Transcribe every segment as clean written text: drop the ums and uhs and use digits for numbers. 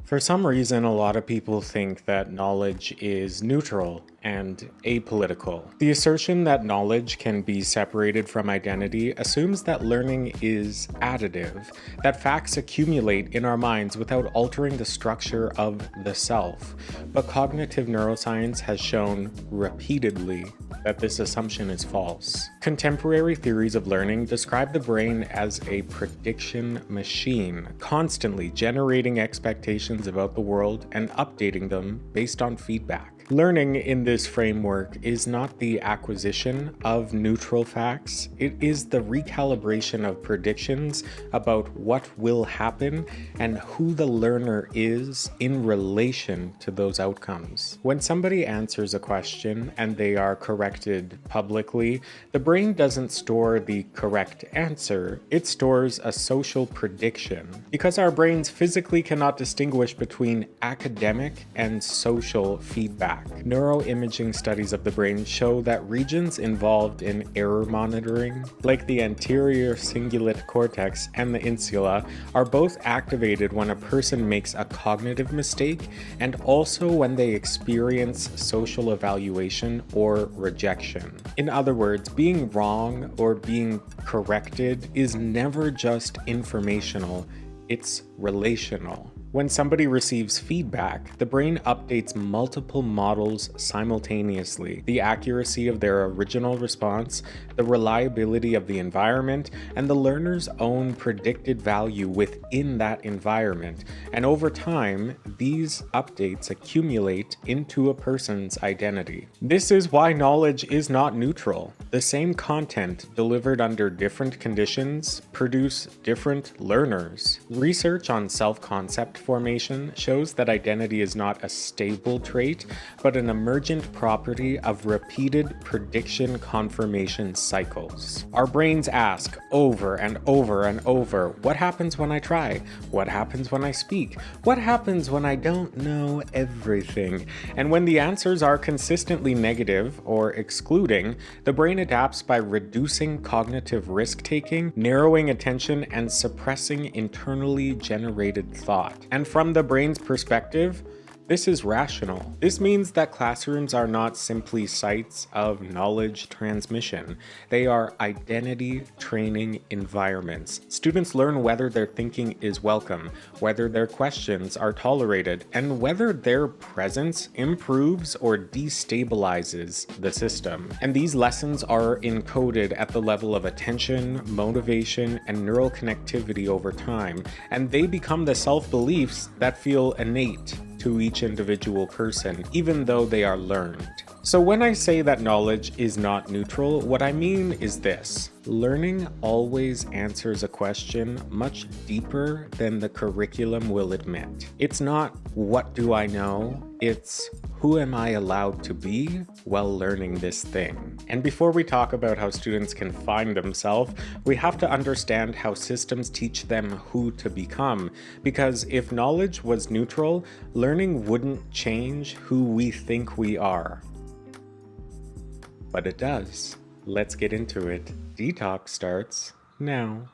For some reason, a lot of people think that knowledge is neutral and apolitical. The assertion that knowledge can be separated from identity assumes that learning is additive, that facts accumulate in our minds without altering the structure of the self. But cognitive neuroscience has shown repeatedly that this assumption is false. Contemporary theories of learning describe the brain as a prediction machine, constantly generating expectations about the world and updating them based on feedback. Learning in this framework is not the acquisition of neutral facts, it is the recalibration of predictions about what will happen and who the learner is in relation to those outcomes. When somebody answers a question and they are corrected publicly, the brain doesn't store the correct answer, it stores a social prediction. Because our brains physically cannot distinguish between academic and social feedback. Neuroimaging studies of the brain show that regions involved in error monitoring, like the anterior cingulate cortex and the insula, are both activated when a person makes a cognitive mistake and also when they experience social evaluation or rejection. In other words, being wrong or being corrected is never just informational, it's relational. When somebody receives feedback, the brain updates multiple models simultaneously: the accuracy of their original response, the reliability of the environment, and the learner's own predicted value within that environment. And over time, these updates accumulate into a person's identity. This is why knowledge is not neutral. The same content delivered under different conditions produce different learners. Research on self-concept formation shows that identity is not a stable trait, but an emergent property of repeated prediction confirmation cycles. Our brains ask over and over and over, what happens when I try? What happens when I speak? What happens when I don't know everything? And when the answers are consistently negative or excluding, the brain adapts by reducing cognitive risk-taking, narrowing attention, and suppressing internally generated thought. And from the brain's perspective, this is rational. This means that classrooms are not simply sites of knowledge transmission. They are identity training environments. Students learn whether their thinking is welcome, whether their questions are tolerated, and whether their presence improves or destabilizes the system. And these lessons are encoded at the level of attention, motivation, and neural connectivity over time, and they become the self-beliefs that feel innate to each individual person, even though they are learned. So when I say that knowledge is not neutral, what I mean is this: learning always answers a question much deeper than the curriculum will admit. It's not what do I know, it's who am I allowed to be while learning this thing. And before we talk about how students can find themselves, we have to understand how systems teach them who to become. Because if knowledge was neutral, learning wouldn't change who we think we are. But it does. Let's get into it. Detox starts now.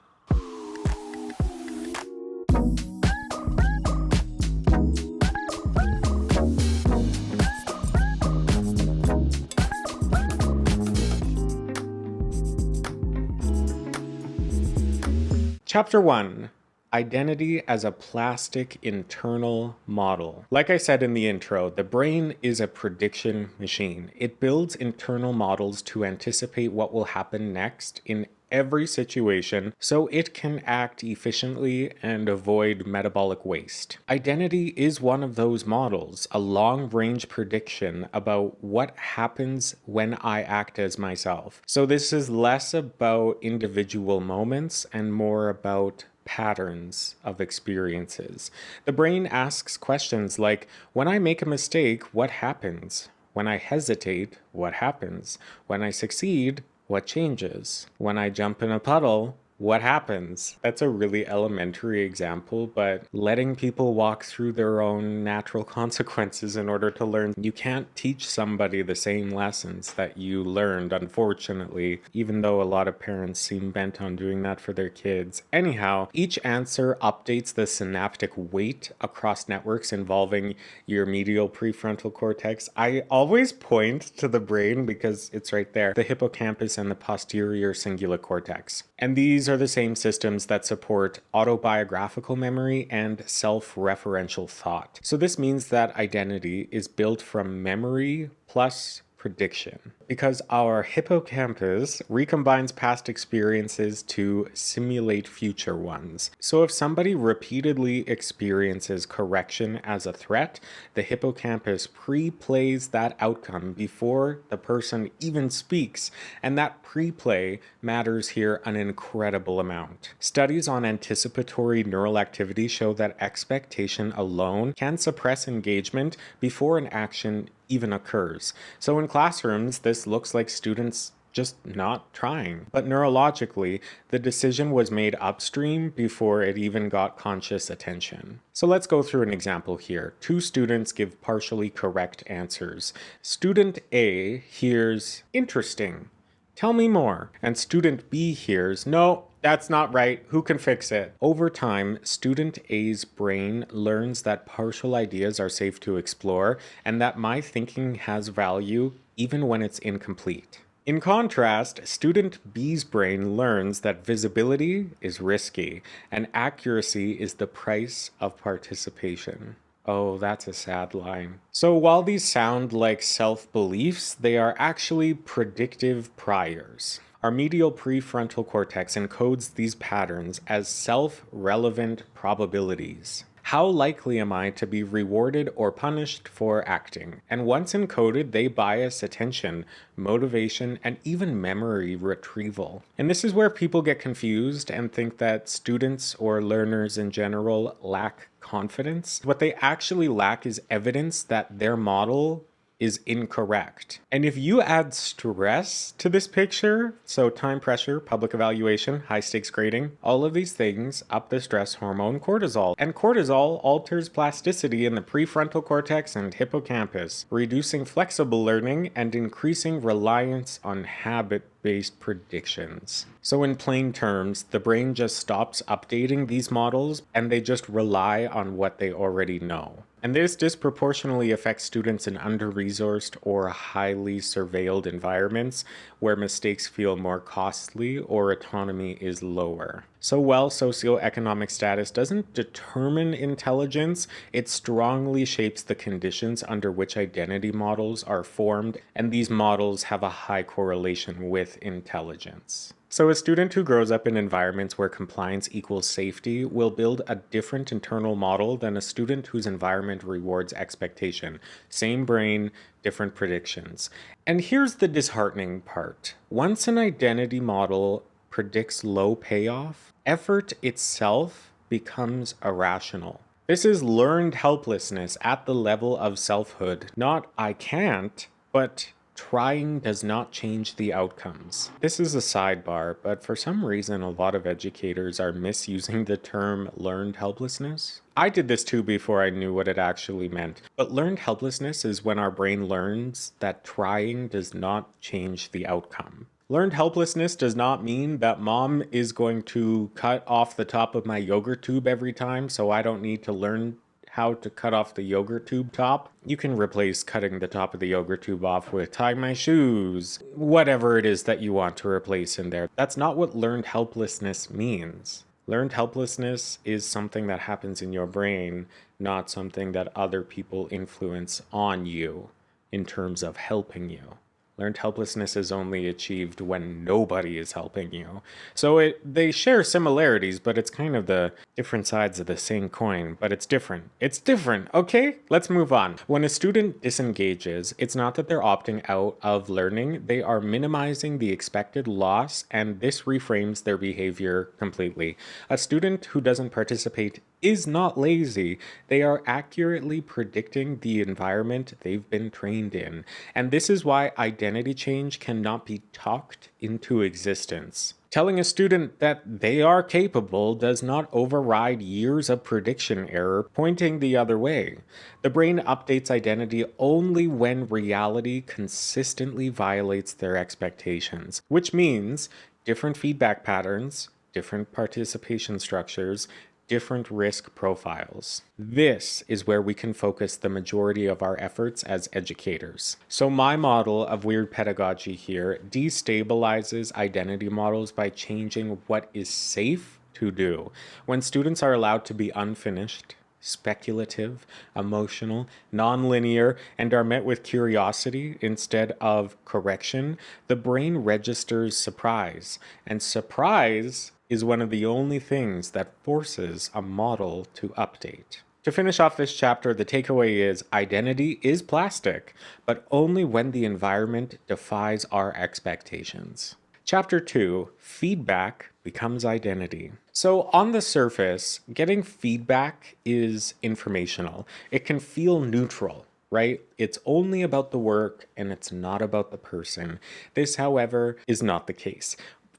Chapter 1. Identity as a plastic internal model. Like I said in the intro, the brain is a prediction machine. It builds internal models to anticipate what will happen next in every situation so it can act efficiently and avoid metabolic waste. Identity is one of those models, a long-range prediction about what happens when I act as myself. So this is less about individual moments and more about patterns of experiences. The brain asks questions like, when I make a mistake, what happens? When I hesitate, what happens? When I succeed, what changes? When I jump in a puddle, what happens? That's a really elementary example, but letting people walk through their own natural consequences in order to learn. You can't teach somebody the same lessons that you learned, unfortunately, even though a lot of parents seem bent on doing that for their kids. Anyhow, each answer updates the synaptic weight across networks involving your medial prefrontal cortex. I always point to the brain because it's right there, the hippocampus and the posterior cingulate cortex. And these are the same systems that support autobiographical memory and self-referential thought. So this means that identity is built from memory plus prediction, because our hippocampus recombines past experiences to simulate future ones. So if somebody repeatedly experiences correction as a threat, the hippocampus pre-plays that outcome before the person even speaks, and that pre-play matters here an incredible amount. Studies on anticipatory neural activity show that expectation alone can suppress engagement before an action even occurs. So in classrooms, this looks like students just not trying. But neurologically, the decision was made upstream before it even got conscious attention. So let's go through an example here. Two students give partially correct answers. Student A hears, "Interesting. Tell me more." And student B hears, "No, that's not right. Who can fix it?" Over time, student A's brain learns that partial ideas are safe to explore and that my thinking has value even when it's incomplete. In contrast, student B's brain learns that visibility is risky and accuracy is the price of participation. Oh, that's a sad line. So while these sound like self-beliefs, they are actually predictive priors. Our medial prefrontal cortex encodes these patterns as self-relevant probabilities. How likely am I to be rewarded or punished for acting? And once encoded, they bias attention, motivation, and even memory retrieval. And this is where people get confused and think that students or learners in general lack confidence. What they actually lack is evidence that their model is incorrect. And if you add stress to this picture, so time pressure, public evaluation, high stakes grading, all of these things up the stress hormone cortisol. And cortisol alters plasticity in the prefrontal cortex and hippocampus, reducing flexible learning and increasing reliance on habit-based predictions. So in plain terms, the brain just stops updating these models and they just rely on what they already know. And this disproportionately affects students in under-resourced or highly surveilled environments where mistakes feel more costly or autonomy is lower. So while socioeconomic status doesn't determine intelligence, it strongly shapes the conditions under which identity models are formed, and these models have a high correlation with intelligence. So a student who grows up in environments where compliance equals safety will build a different internal model than a student whose environment rewards expectation. Same brain, different predictions. And here's the disheartening part. Once an identity model predicts low payoff, effort itself becomes irrational. This is learned helplessness at the level of selfhood. Not "I can't," but trying does not change the outcomes. This is a sidebar, but for some reason a lot of educators are misusing the term learned helplessness. I did this too before I knew what it actually meant. But learned helplessness is when our brain learns that trying does not change the outcome. Learned helplessness does not mean that mom is going to cut off the top of my yogurt tube every time, so I don't need to learn how to cut off the yogurt tube top. You can replace cutting the top of the yogurt tube off with tie my shoes, whatever it is that you want to replace in there. That's not what learned helplessness means. Learned helplessness is something that happens in your brain, not something that other people influence on you in terms of helping you. Learned helplessness is only achieved when nobody is helping you. So they share similarities, but it's kind of the different sides of the same coin, but it's different. It's different, okay? Let's move on. When a student disengages, it's not that they're opting out of learning, they are minimizing the expected loss, and this reframes their behavior completely. A student who doesn't participate is not lazy. They are accurately predicting the environment they've been trained in. And this is why identity change cannot be talked into existence. Telling a student that they are capable does not override years of prediction error pointing the other way. The brain updates identity only when reality consistently violates their expectations, which means different feedback patterns, different participation structures, different risk profiles. This is where we can focus the majority of our efforts as educators. So my model of weird pedagogy here destabilizes identity models by changing what is safe to do. When students are allowed to be unfinished, speculative, emotional, nonlinear, and are met with curiosity instead of correction, the brain registers surprise. And surprise is one of the only things that forces a model to update. To finish off this chapter, the takeaway is identity is plastic, but only when the environment defies our expectations. Chapter 2, Feedback becomes identity. So on the surface, getting feedback is informational. It can feel neutral, right? It's only about the work and it's not about the person. This, however, is not the case.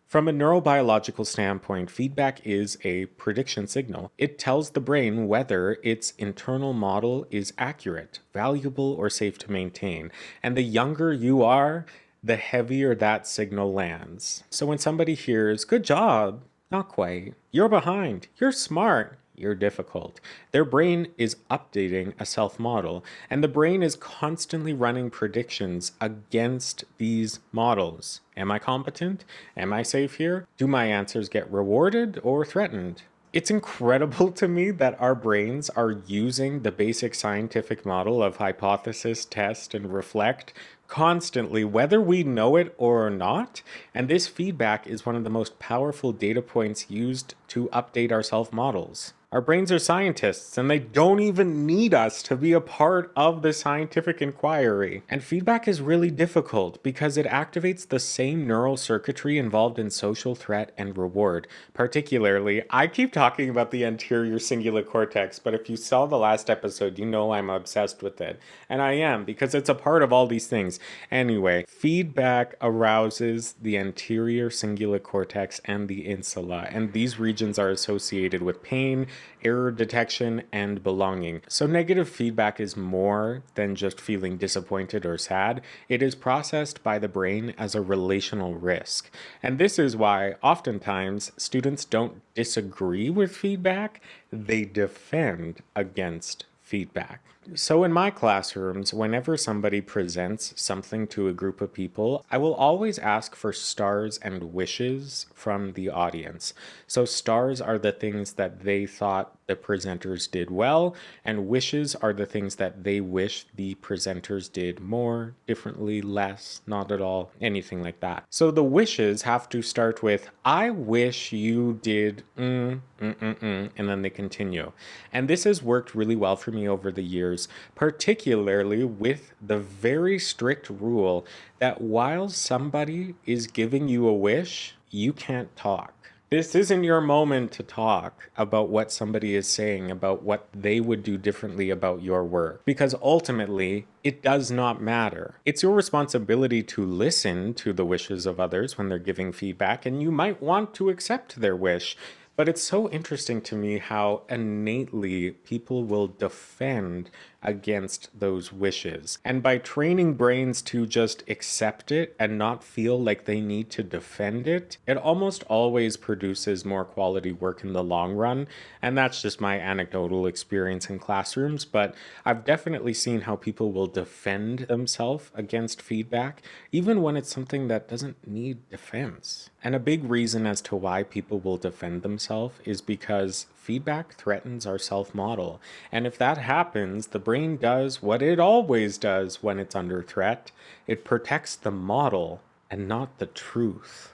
From a neurobiological standpoint, feedback is a prediction signal. It tells the brain whether its internal model is accurate, valuable, or safe to maintain. And the younger you are, the heavier that signal lands. So when somebody hears, "Good job," "Not quite," "You're behind," "You're smart," "You're difficult," their brain is updating a self-model, and the brain is constantly running predictions against these models. Am I competent? Am I safe here? Do my answers get rewarded or threatened? It's incredible to me that our brains are using the basic scientific model of hypothesis, test, and reflect constantly, whether we know it or not. And this feedback is one of the most powerful data points used to update our self-models. Our brains are scientists, and they don't even need us to be a part of the scientific inquiry. And feedback is really difficult because it activates the same neural circuitry involved in social threat and reward. Particularly, I keep talking about the anterior cingulate cortex, but if you saw the last episode, you know I'm obsessed with it. And I am, because it's a part of all these things. Anyway, feedback arouses the anterior cingulate cortex and the insula, and these regions are associated with pain, error detection, and belonging. So negative feedback is more than just feeling disappointed or sad. It is processed by the brain as a relational risk. And this is why oftentimes students don't disagree with feedback, they defend against feedback. So in my classrooms, whenever somebody presents something to a group of people, I will always ask for stars and wishes from the audience. So stars are the things that they thought the presenters did well, and wishes are the things that they wish the presenters did more, differently, less, not at all, anything like that. So the wishes have to start with, "I wish you did and then they continue. And this has worked really well for me over the years, particularly with the very strict rule that while somebody is giving you a wish, you can't talk. This isn't your moment to talk about what somebody is saying, about what they would do differently about your work, because ultimately, it does not matter. It's your responsibility to listen to the wishes of others when they're giving feedback, and you might want to accept their wish. But it's so interesting to me how innately people will defend against those wishes. And by training brains to just accept it and not feel like they need to defend it, it almost always produces more quality work in the long run. And that's just my anecdotal experience in classrooms, but I've definitely seen how people will defend themselves against feedback, even when it's something that doesn't need defense. And a big reason as to why people will defend themselves is because feedback threatens our self-model. And if that happens, the brain does what it always does when it's under threat. It protects the model and not the truth.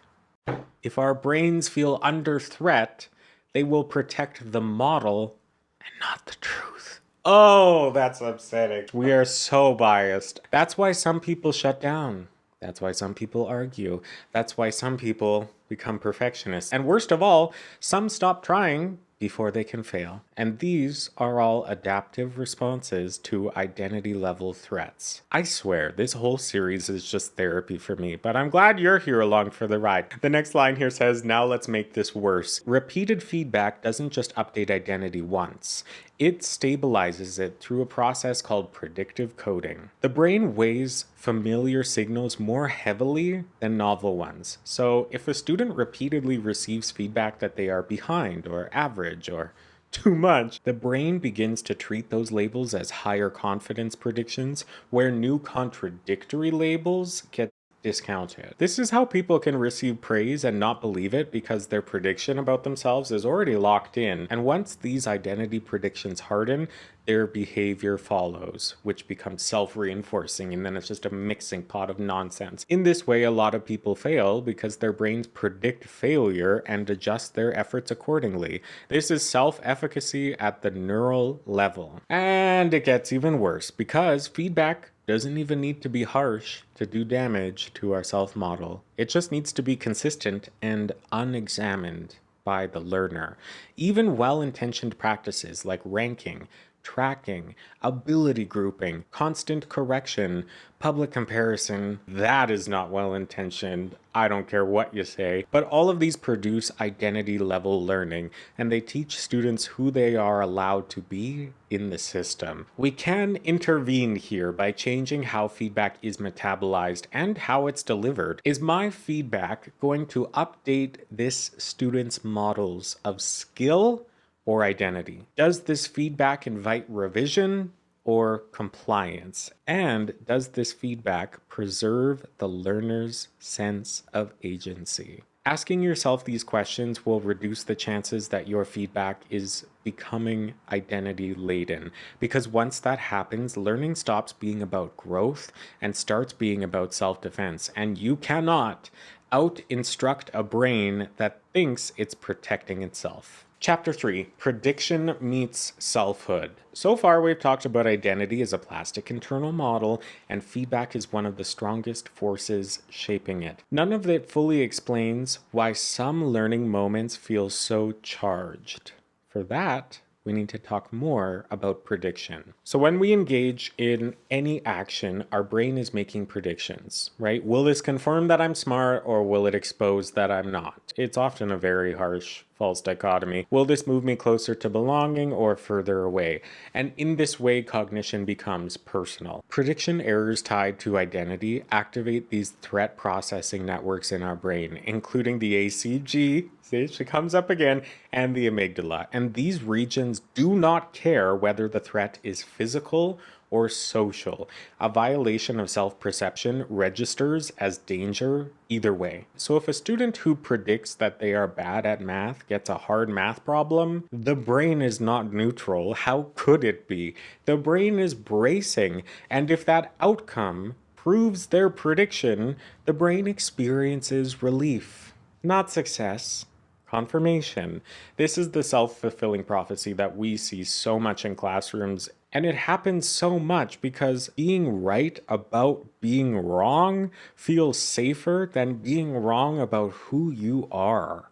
If our brains feel under threat, they will protect the model and not the truth. Oh, that's upsetting. We are so biased. That's why some people shut down. That's why some people argue. That's why some people become perfectionists. And worst of all, some stop trying before they can fail. And these are all adaptive responses to identity level threats. I swear, this whole series is just therapy for me, but I'm glad you're here along for the ride. The next line here says, now let's make this worse. Repeated feedback doesn't just update identity once. It stabilizes it through a process called predictive coding. The brain weighs familiar signals more heavily than novel ones. So if a student repeatedly receives feedback that they are behind or average or too much, the brain begins to treat those labels as higher confidence predictions, where new contradictory labels get discounted. This is how people can receive praise and not believe it because their prediction about themselves is already locked in. And once these identity predictions harden, their behavior follows, which becomes self-reinforcing, and then it's just a mixing pot of nonsense. In this way, a lot of people fail because their brains predict failure and adjust their efforts accordingly. This is self-efficacy at the neural level. And it gets even worse because feedback doesn't even need to be harsh to do damage to our self-model. It just needs to be consistent and unexamined by the learner. Even well-intentioned practices like ranking, tracking, ability grouping, constant correction, public comparison, that is not well-intentioned. I don't care what you say. But all of these produce identity level learning, and they teach students who they are allowed to be in the system. We can intervene here by changing how feedback is metabolized and how it's delivered. Is my feedback going to update this student's models of skill or identity? Does this feedback invite revision or compliance? And does this feedback preserve the learner's sense of agency? Asking yourself these questions will reduce the chances that your feedback is becoming identity laden, because once that happens, learning stops being about growth and starts being about self-defense, and you cannot out-instruct a brain that thinks it's protecting itself. Chapter 3, Prediction Meets Selfhood. So far, we've talked about identity as a plastic internal model, and feedback is one of the strongest forces shaping it. None of it fully explains why some learning moments feel so charged. For that, we need to talk more about prediction. So when we engage in any action, our brain is making predictions, right? Will this confirm that I'm smart, or will it expose that I'm not? It's often a very harsh false dichotomy. Will this move me closer to belonging or further away? And in this way, cognition becomes personal. Prediction errors tied to identity activate these threat processing networks in our brain, including the ACG, see, she comes up again, and the amygdala. And these regions do not care whether the threat is physical or social. A violation of self-perception registers as danger either way. So if a student who predicts that they are bad at math gets a hard math problem, the brain is not neutral. How could it be? The brain is bracing, and if that outcome proves their prediction, the brain experiences relief, not success. Confirmation. This is the self-fulfilling prophecy that we see so much in classrooms, and it happens so much because being right about being wrong feels safer than being wrong about who you are.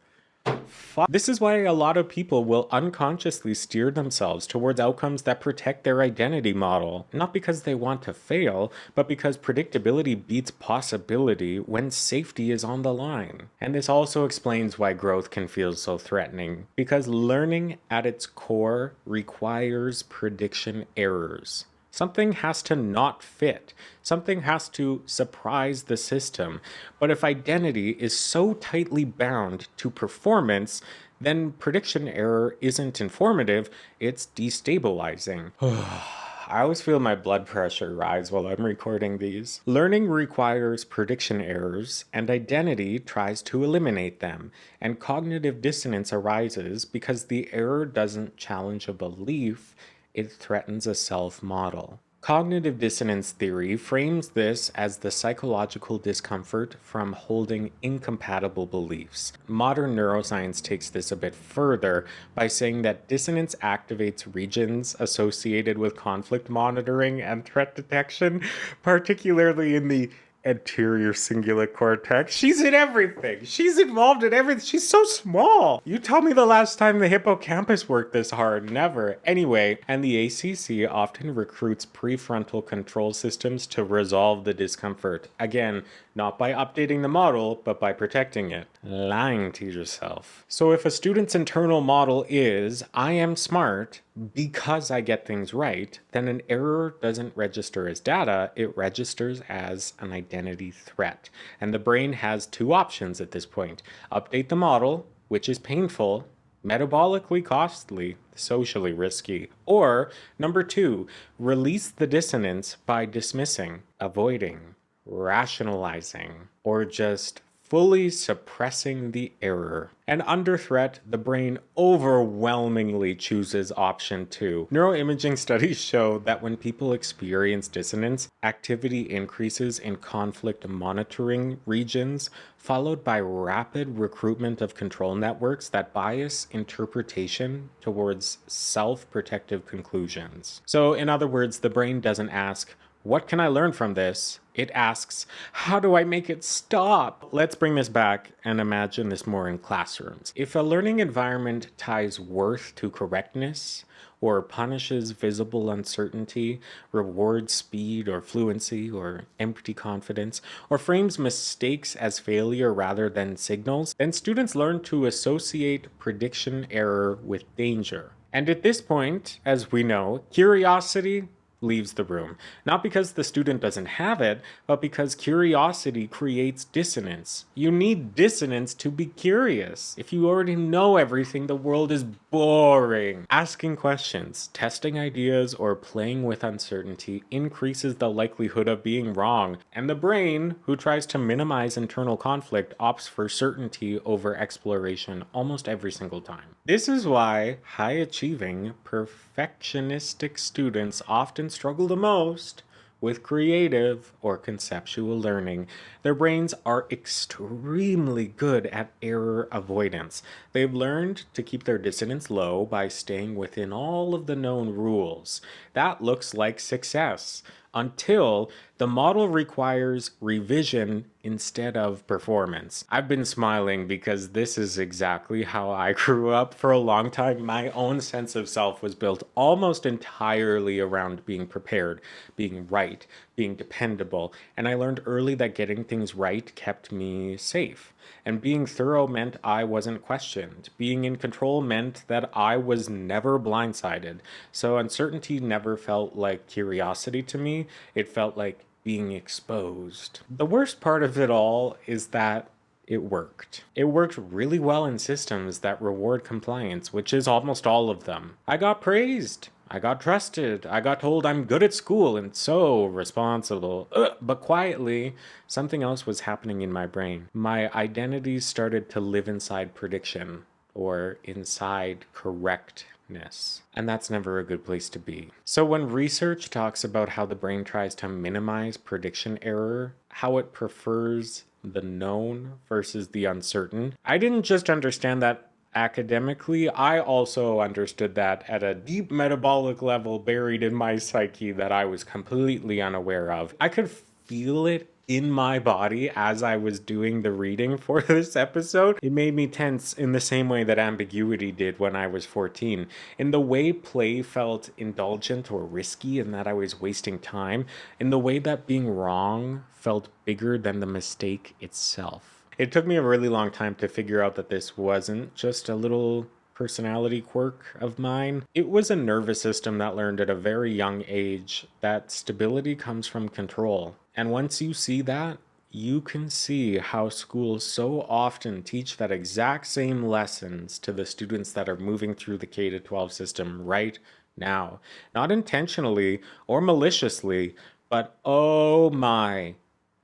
This is why a lot of people will unconsciously steer themselves towards outcomes that protect their identity model, not because they want to fail, but because predictability beats possibility when safety is on the line. And this also explains why growth can feel so threatening, because learning at its core requires prediction errors. Something has to not fit. Something has to surprise the system. But if identity is so tightly bound to performance, then prediction error isn't informative, it's destabilizing. I always feel my blood pressure rise while I'm recording these. Learning requires prediction errors, and identity tries to eliminate them. And cognitive dissonance arises because the error doesn't challenge a belief, it threatens a self-model. Cognitive dissonance theory frames this as the psychological discomfort from holding incompatible beliefs. Modern neuroscience takes this a bit further by saying that dissonance activates regions associated with conflict monitoring and threat detection, particularly in the Anterior cingulate cortex. She's in everything. She's involved in everything. She's so small. You tell me the last time the hippocampus worked this hard. Never. Anyway, and the ACC often recruits prefrontal control systems to resolve the discomfort. Again, not by updating the model, but by protecting it. Lying to yourself. So if a student's internal model is, I am smart because I get things right, then an error doesn't register as data, it registers as an identity threat. And the brain has two options at this point. Update the model, which is painful, metabolically costly, socially risky. Or, number two, release the dissonance by dismissing, avoiding, rationalizing, or just fully suppressing the error. And under threat, the brain overwhelmingly chooses option 2. Neuroimaging studies show that when people experience dissonance, activity increases in conflict monitoring regions, followed by rapid recruitment of control networks that bias interpretation towards self-protective conclusions. So, in other words, the brain doesn't ask, what can I learn from this? It asks, how do I make it stop? Let's bring this back and imagine this more in classrooms. If a learning environment ties worth to correctness, or punishes visible uncertainty, rewards speed or fluency or empty confidence, or frames mistakes as failure rather than signals, then students learn to associate prediction error with danger. And at this point, as we know, curiosity leaves the room. Not because the student doesn't have it, but because curiosity creates dissonance. You need dissonance to be curious. If you already know everything, the world is boring. Asking questions, testing ideas, or playing with uncertainty increases the likelihood of being wrong, and the brain, who tries to minimize internal conflict, opts for certainty over exploration almost every single time. This is why high-achieving, perfectionistic students often struggle the most with creative or conceptual learning. Their brains are extremely good at error avoidance. They've learned to keep their dissonance low by staying within all of the known rules. That looks like success until the model requires revision instead of performance. I've been smiling because this is exactly how I grew up. For a long time, my own sense of self was built almost entirely around being prepared, being right, being dependable, and I learned early that getting things right kept me safe. And being thorough meant I wasn't questioned. Being in control meant that I was never blindsided. So uncertainty never felt like curiosity to me. It felt like being exposed. The worst part of it all is that it worked. It worked really well in systems that reward compliance, which is almost all of them. I got praised. I got trusted. I got told I'm good at school and so responsible. But quietly, something else was happening in my brain. My identity started to live inside prediction, or inside correctness. And that's never a good place to be. So when research talks about how the brain tries to minimize prediction error, how it prefers the known versus the uncertain, I didn't just understand that academically, I also understood that at a deep metabolic level buried in my psyche that I was completely unaware of. I could feel it in my body as I was doing the reading for this episode. It made me tense in the same way that ambiguity did when I was 14. In the way play felt indulgent or risky and that I was wasting time. In the way that being wrong felt bigger than the mistake itself. It took me a really long time to figure out that this wasn't just a little personality quirk of mine. It was a nervous system that learned at a very young age that stability comes from control. And once you see that, you can see how schools so often teach that exact same lessons to the students that are moving through the K-12 system right now. Not intentionally or maliciously, but oh my,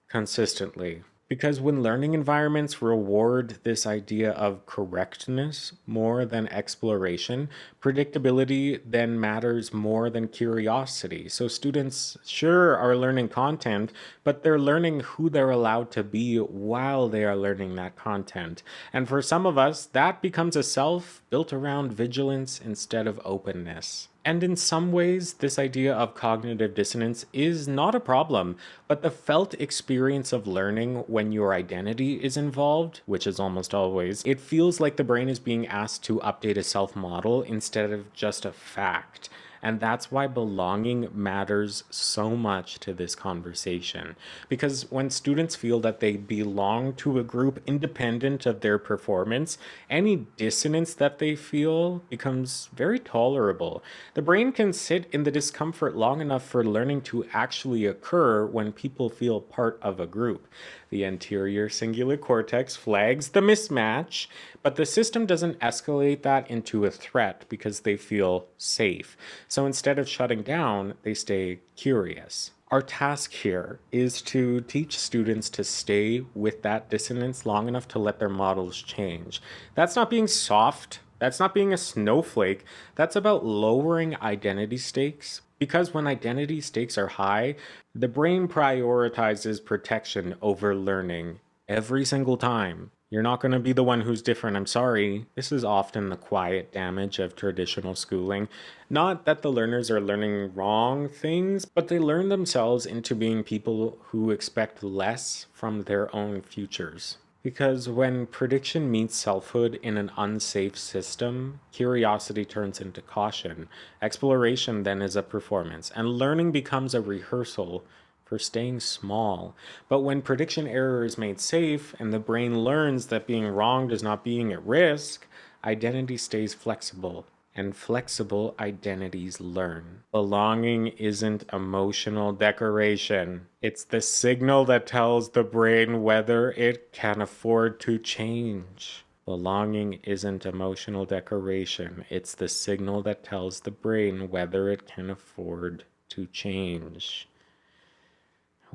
consistently. Because when learning environments reward this idea of correctness more than exploration, predictability then matters more than curiosity. So students sure are learning content, but they're learning who they're allowed to be while they are learning that content. And for some of us, that becomes a self built around vigilance instead of openness. And in some ways, this idea of cognitive dissonance is not a problem, but the felt experience of learning when your identity is involved, which is almost always, it feels like the brain is being asked to update a self model instead of just a fact. And that's why belonging matters so much to this conversation. Because when students feel that they belong to a group independent of their performance, any dissonance that they feel becomes very tolerable. The brain can sit in the discomfort long enough for learning to actually occur when people feel part of a group. The anterior cingulate cortex flags the mismatch, but the system doesn't escalate that into a threat because they feel safe. So instead of shutting down, they stay curious. Our task here is to teach students to stay with that dissonance long enough to let their models change. That's not being soft. That's not being a snowflake. That's about lowering identity stakes. Because when identity stakes are high, the brain prioritizes protection over learning every single time. You're not going to be the one who's different, I'm sorry. This is often the quiet damage of traditional schooling. Not that the learners are learning wrong things, but they learn themselves into being people who expect less from their own futures. Because when prediction meets selfhood in an unsafe system, curiosity turns into caution. Exploration then is a performance, and learning becomes a rehearsal for staying small. But when prediction error is made safe and the brain learns that being wrong does not being at risk, identity stays flexible. And flexible identities learn. Belonging isn't emotional decoration. It's the signal that tells the brain whether it can afford to change. Belonging isn't emotional decoration. It's the signal that tells the brain whether it can afford to change.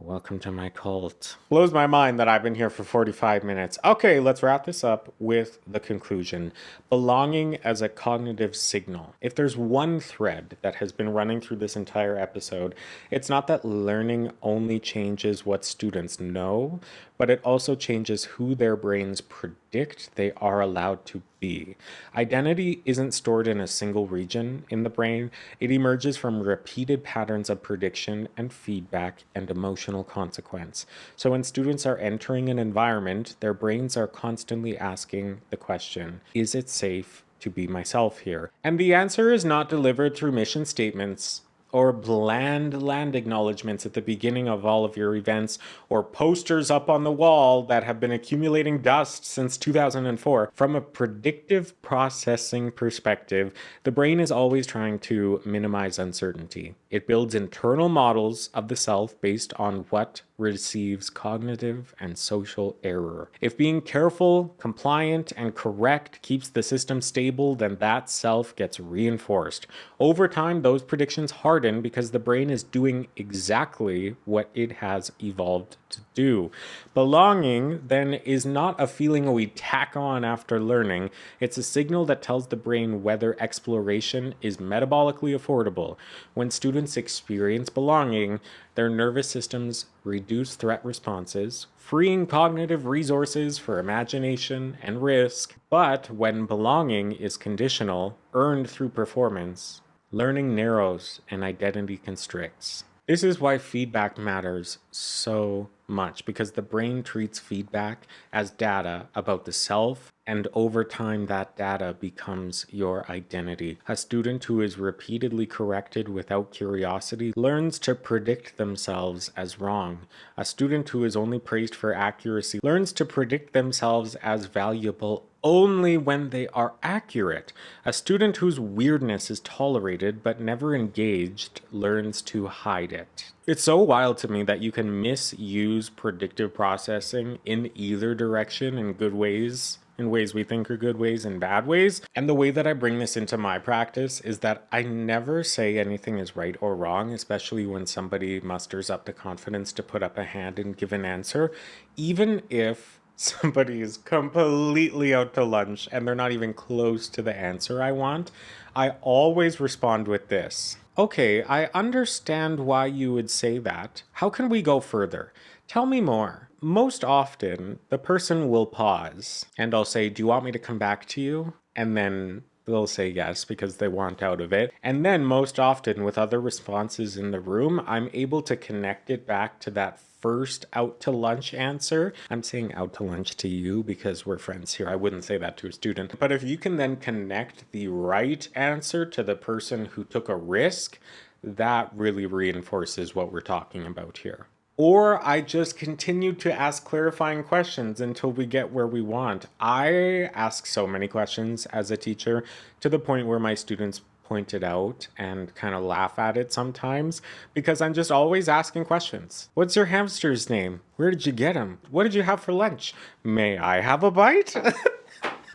Welcome to my cult. Blows my mind that I've been here for 45 minutes. Okay, let's wrap this up with the conclusion. Belonging as a cognitive signal. If there's one thread that has been running through this entire episode, it's not that learning only changes what students know, but it also changes who their brains predict they are allowed to be. Identity isn't stored in a single region in the brain. It emerges from repeated patterns of prediction and feedback and emotional consequence. So when students are entering an environment, their brains are constantly asking the question, is it safe to be myself here? And the answer is not delivered through mission statements or bland land acknowledgements at the beginning of all of your events, or posters up on the wall that have been accumulating dust since 2004. From a predictive processing perspective, the brain is always trying to minimize uncertainty. It builds internal models of the self based on what receives cognitive and social error. If being careful, compliant, and correct keeps the system stable, then that self gets reinforced. Over time, those predictions harden because the brain is doing exactly what it has evolved to do. Belonging, then, is not a feeling we tack on after learning. It's a signal that tells the brain whether exploration is metabolically affordable. When students experience belonging, their nervous systems reduce threat responses, freeing cognitive resources for imagination and risk. But when belonging is conditional, earned through performance, learning narrows and identity constricts. This is why feedback matters so much, because the brain treats feedback as data about the self, and over time that data becomes your identity. A student who is repeatedly corrected without curiosity learns to predict themselves as wrong. A student who is only praised for accuracy learns to predict themselves as valuable only when they are accurate. A student whose weirdness is tolerated but never engaged learns to hide it. It's so wild to me that you can misuse predictive processing in either direction, in good ways, in ways we think are good ways, and bad ways. And the way that I bring this into my practice is that I never say anything is right or wrong, especially when somebody musters up the confidence to put up a hand and give an answer, even if somebody is completely out to lunch and they're not even close to the answer I want. I always respond with this. Okay, I understand why you would say that. How can we go further? Tell me more. Most often, the person will pause and I'll say, do you want me to come back to you? And then they'll say yes because they want out of it. And then most often with other responses in the room, I'm able to connect it back to that first out to lunch answer. I'm saying out to lunch to you because we're friends here. I wouldn't say that to a student. But if you can then connect the right answer to the person who took a risk, that really reinforces what we're talking about here. Or I just continue to ask clarifying questions until we get where we want. I ask so many questions as a teacher to the point where my students point it out and kind of laugh at it sometimes because I'm just always asking questions. What's your hamster's name? Where did you get him? What did you have for lunch? May I have a bite?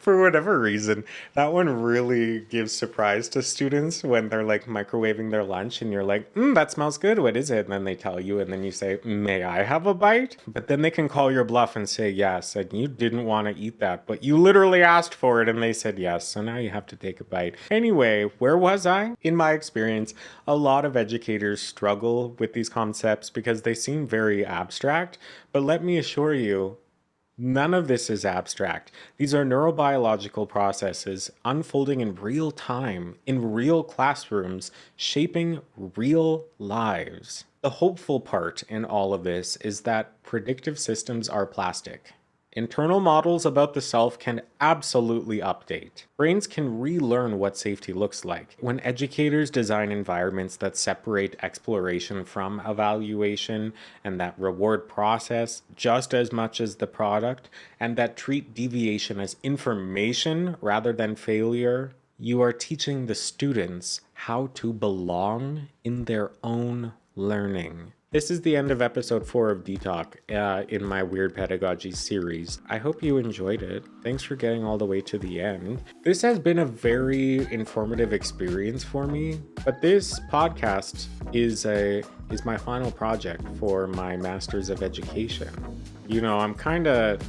For whatever reason, that one really gives surprise to students when they're like microwaving their lunch and you're like, that smells good. What is it? And then they tell you and then you say, may I have a bite? But then they can call your bluff and say yes. And you didn't want to eat that, but you literally asked for it and they said yes. So now you have to take a bite. Anyway, where was I? In my experience, a lot of educators struggle with these concepts because they seem very abstract. But let me assure you, none of this is abstract. These are neurobiological processes unfolding in real time, in real classrooms, shaping real lives. The hopeful part in all of this is that predictive systems are plastic. Internal models about the self can absolutely update. Brains can relearn what safety looks like. When educators design environments that separate exploration from evaluation and that reward process just as much as the product, and that treat deviation as information rather than failure, you are teaching the students how to belong in their own learning. This is the end of episode 4 of Detox in my Weird Pedagogy series. I hope you enjoyed it. Thanks for getting all the way to the end. This has been a very informative experience for me, but this podcast is my final project for my Master's of Education. You know, I'm kind of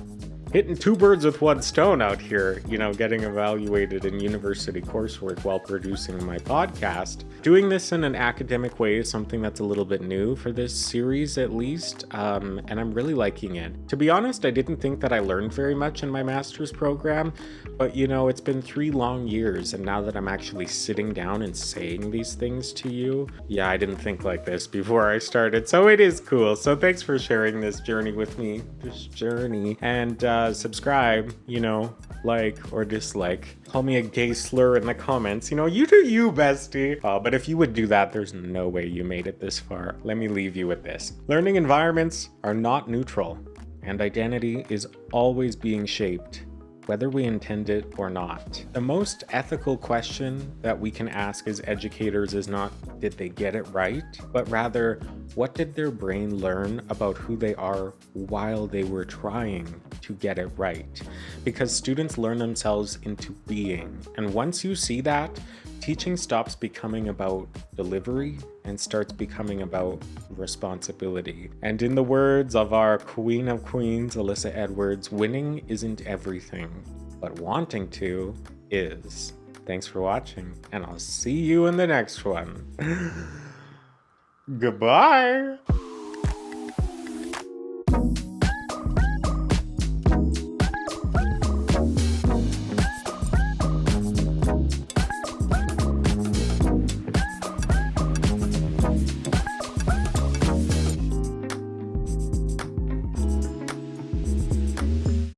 hitting two birds with one stone out here, getting evaluated in university coursework while producing my podcast. Doing this in an academic way is something that's a little bit new for this series, at least, and I'm really liking it. To be honest, I didn't think that I learned very much in my master's program, but it's been 3 long years, and now that I'm actually sitting down and saying these things to you, I didn't think like this before I started, so it is cool. So thanks for sharing this journey with me, and subscribe, like or dislike. Call me a gay slur in the comments. You do you, bestie. But if you would do that, there's no way you made it this far. Let me leave you with this. Learning environments are not neutral, and identity is always being shaped, whether we intend it or not. The most ethical question that we can ask as educators is not, did they get it right? But rather, what did their brain learn about who they are while they were trying to get it right? Because students learn themselves into being. And once you see that, teaching stops becoming about delivery and starts becoming about responsibility. And in the words of our Queen of Queens, Alyssa Edwards, winning isn't everything, but wanting to is. Thanks for watching, and I'll see you in the next one. Goodbye!